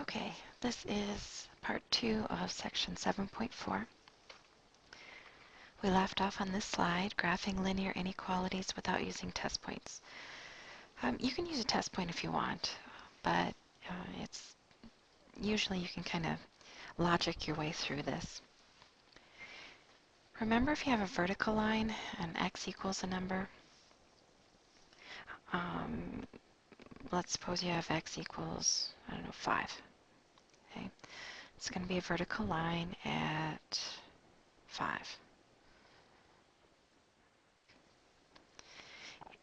Okay, this is part 2 of section 7.4. We left off on this slide, graphing linear inequalities without using test points. You can use a test point if you want, but it's usually you can kind of logic your way through this. Remember, if you have a vertical line and x equals a number, let's suppose you have x equals, 5. Okay, it's going to be a vertical line at 5.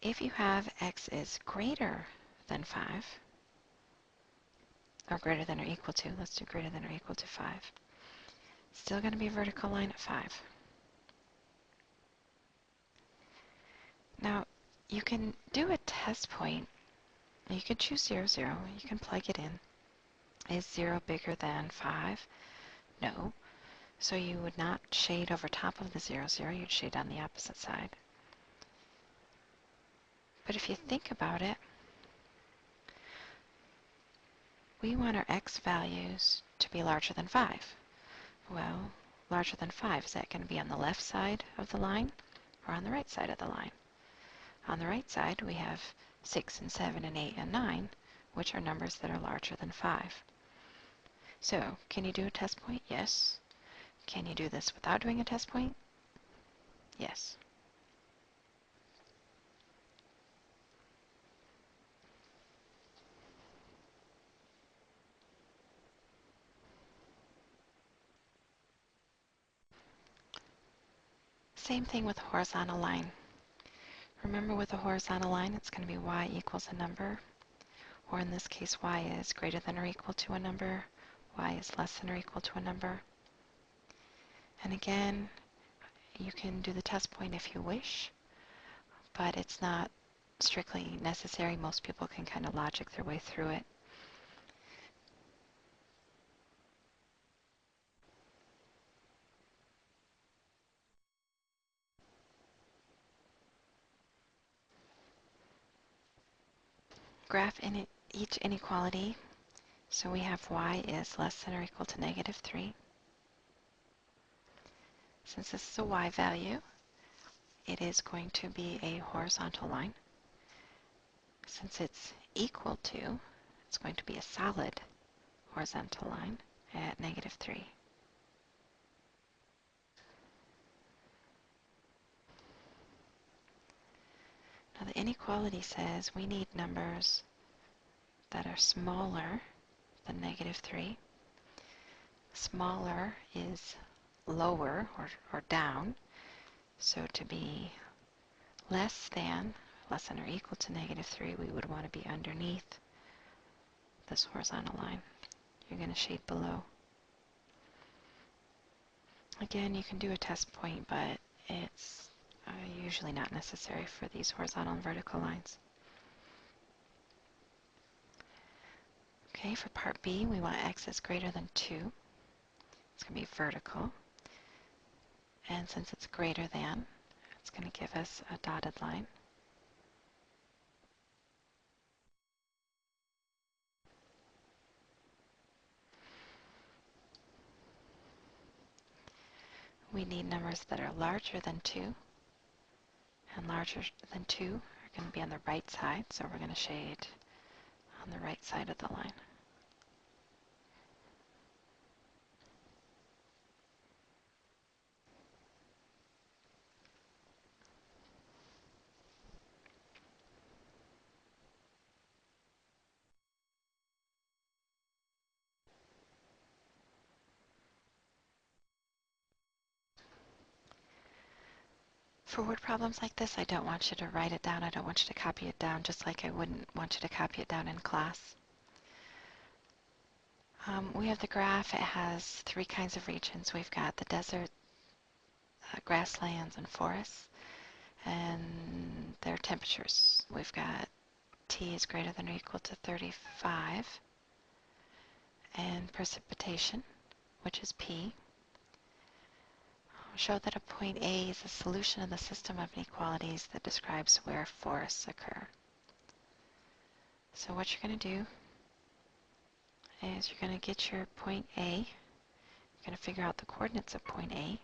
If you have x is greater than 5, or greater than or equal to, let's do greater than or equal to 5, still going to be a vertical line at 5. Now, you can do a test point. You can choose 0, 0. You can plug it in. Is 0 bigger than 5? No. So you would not shade over top of the 0, 0. You'd shade on the opposite side. But if you think about it, we want our x values to be larger than 5. Well, larger than 5, is that going to be on the left side of the line or on the right side of the line? On the right side, we have 6 and 7 and 8 and 9, which are numbers that are larger than 5. So, can you do a test point? Yes. Can you do this without doing a test point? Yes. Same thing with a horizontal line. Remember, with a horizontal line, it's going to be y equals a number, or in this case, y is greater than or equal to a number, y is less than or equal to a number. And again, you can do the test point if you wish, but it's not strictly necessary. Most people can kind of logic their way through it. Graph in each inequality. So we have y is less than or equal to negative 3. Since this is a y value, it is going to be a horizontal line. Since it's equal to, it's going to be a solid horizontal line at negative 3. Now the inequality says we need numbers that are smaller than negative 3. Smaller is lower or down, so to be less than or equal to negative 3, we would want to be underneath this horizontal line. You're going to shade below. Again, you can do a test point, but it's usually not necessary for these horizontal and vertical lines. Okay, for part B, we want x is greater than 2. It's going to be vertical. And since it's greater than, it's going to give us a dotted line. We need numbers that are larger than 2. And larger than 2 are going to be on the right side, so we're going to shade on the right side of the line. For word problems like this, I don't want you to write it down. I don't want you to copy it down, just like I wouldn't want you to copy it down in class. We have the graph. It has 3 kinds of regions. We've got the desert, grasslands, and forests, and their temperatures. We've got T is greater than or equal to 35, and precipitation, which is P. Show that a point A is a solution of the system of inequalities that describes where forests occur. So what you're going to do is you're going to get your point A. You're going to figure out the coordinates of point A,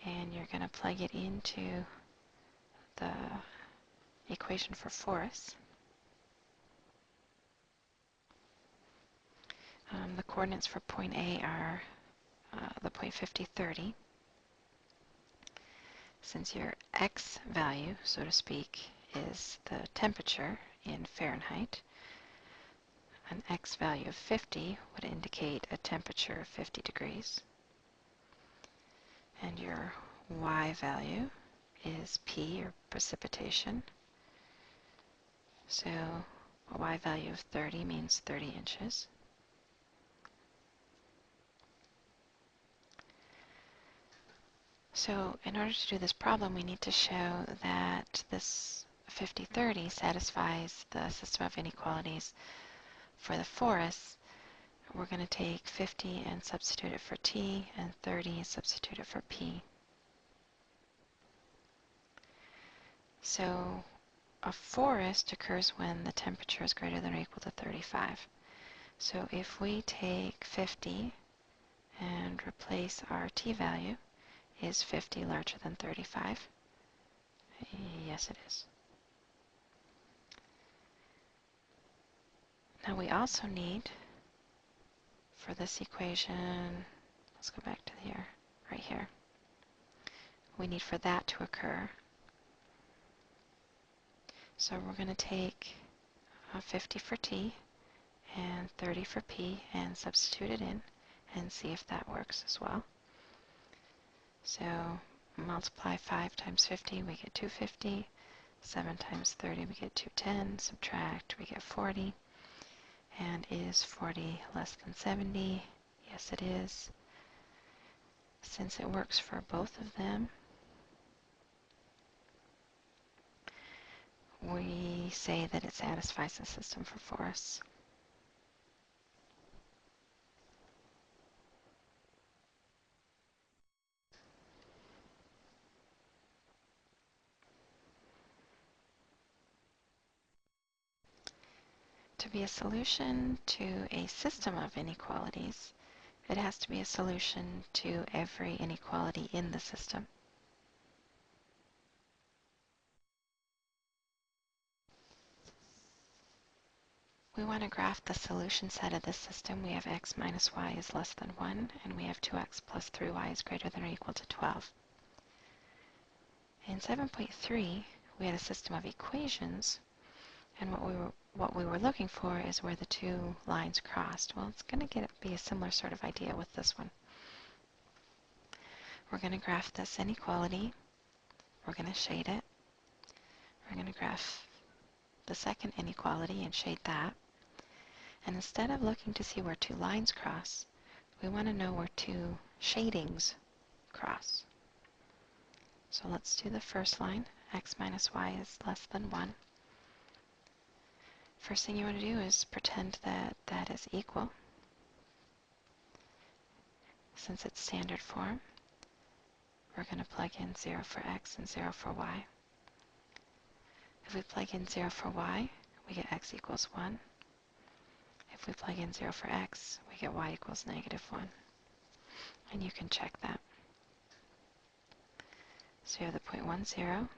and you're going to plug it into the equation for force. The coordinates for point A are the point 50, 30. Since your x value, so to speak, is the temperature in Fahrenheit, an x value of 50 would indicate a temperature of 50 degrees. And your y value is P, or precipitation. So a y value of 30 means 30 inches. So in order to do this problem, we need to show that this 50-30 satisfies the system of inequalities for the force. We're going to take 50 and substitute it for T, and 30 and substitute it for P. So a forest occurs when the temperature is greater than or equal to 35. So if we take 50 and replace our T value, is 50 larger than 35? Yes, it is. Now we also need, for this equation, let's go back to here, right here. We need for that to occur. So we're going to take 50 for T and 30 for P and substitute it in and see if that works as well. So multiply 5 times 50, we get 250. 7 times 30, we get 210. Subtract, we get 40. And is 40 less than 70? Yes, it is. Since it works for both of them, we say that it satisfies the system for force. To be a solution to a system of inequalities, it has to be a solution to every inequality in the system. We want to graph the solution set of this system. We have x minus y is less than 1, and we have 2x plus 3y is greater than or equal to 12. In 7.3, we had a system of equations, and what we were looking for is where the two lines crossed. Well, it's going to be a similar sort of idea with this one. We're going to graph this inequality. We're going to shade it. We're going to graph the second inequality and shade that. And instead of looking to see where two lines cross, we want to know where two shadings cross. So let's do the first line. X minus y is less than 1. First thing you want to do is pretend that that is equal. Since it's standard form, we're going to plug in 0 for x and 0 for y. If we plug in 0 for y, we get x equals 1. If we plug in 0 for x, we get y equals negative 1. And you can check that. So you have the point 1, 0,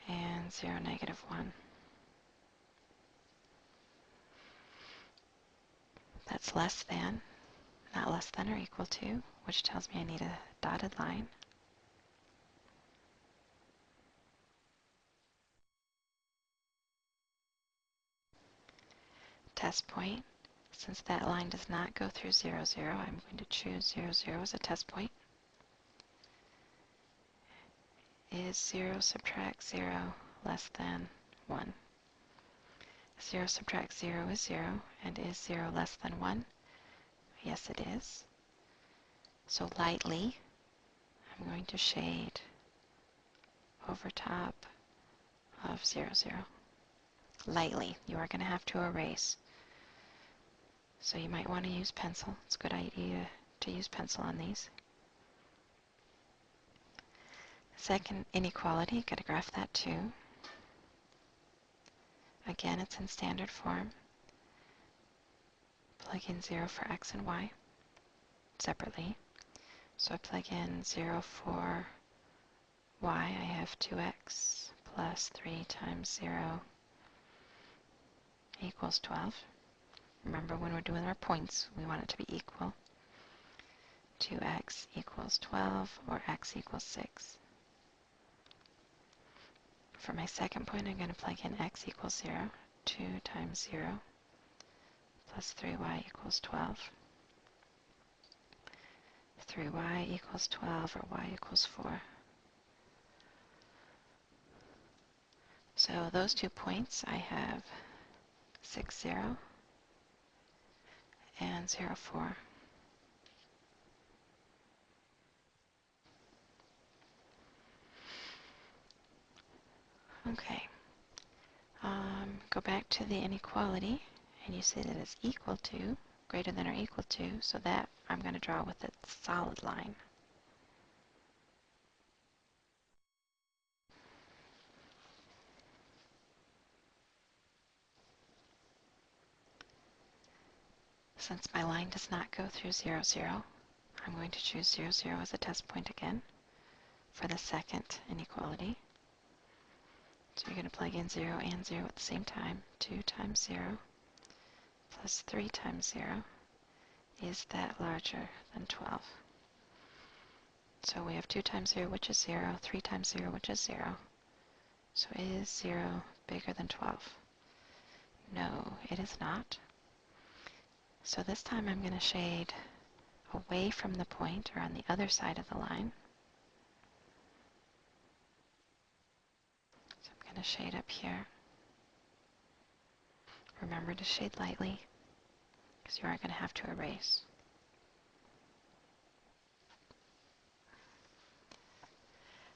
and 0, negative 1. That's less than, not less than or equal to, which tells me I need a dotted line. Test point. Since that line does not go through 0, 0, I'm going to choose 0, 0 as a test point. Is 0 subtract 0 less than 1? 0 subtract 0 is 0, and is 0 less than 1? Yes, it is. So lightly, I'm going to shade over top of 0, 0. Lightly. You are going to have to erase. So you might want to use pencil. It's a good idea to use pencil on these. Second inequality, got to graph that too. Again, it's in standard form. plug in 0 for x and y separately. So I plug in 0 for y, I have 2x plus 3 times 0 equals 12. Remember, when we're doing our points, we want it to be equal. 2x equals 12, or x equals 6. For my second point, I'm going to plug in x equals 0. 2 times 0 plus 3y equals 12. 3y equals 12, or y equals 4. So those 2 points, I have 6, 0 and 0, 4. Okay. Go back to the inequality, and you see that it's equal to, greater than or equal to, so that I'm going to draw with a solid line. Since my line does not go through 0, 0, I'm going to choose 0, 0 as a test point again for the second inequality. So you're going to plug in 0 and 0 at the same time. 2 times 0 plus 3 times 0. Is that larger than 12? So we have 2 times 0, which is 0, 3 times 0, which is 0. So is 0 bigger than 12? No, it is not. So this time I'm going to shade away from the point, or on the other side of the line. So I'm going to shade up here. Remember to shade lightly, because you are going to have to erase.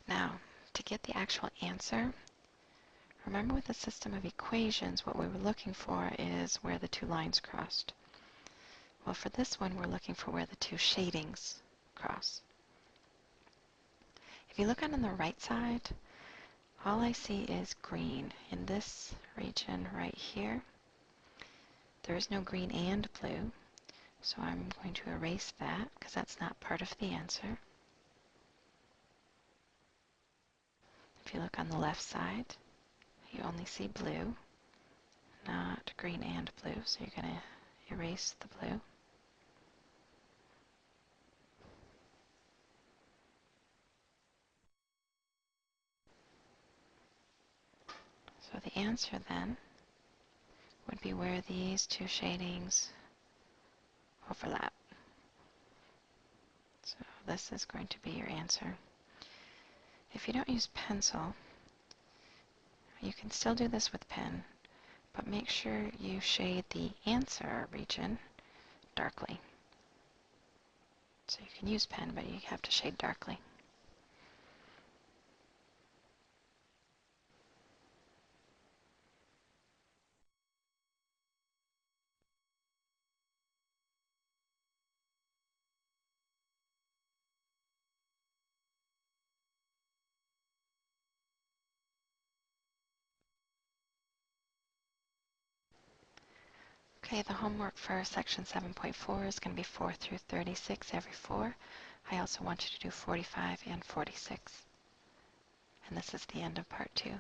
Now, to get the actual answer, remember with the system of equations, what we were looking for is where the 2 lines crossed. Well, for this one, we're looking for where the 2 shadings cross. If you look on the right side, all I see is green. In this region right here, there is no green and blue, so I'm going to erase that because that's not part of the answer. If you look on the left side, you only see blue, not green and blue, so you're going to erase the blue. So the answer then would be where these 2 shadings overlap. So this is going to be your answer. If you don't use pencil, you can still do this with pen, but make sure you shade the answer region darkly. So you can use pen, but you have to shade darkly. Okay, the homework for section 7.4 is going to be 4 through 36 every 4. I also want you to do 45 and 46. And this is the end of part 2.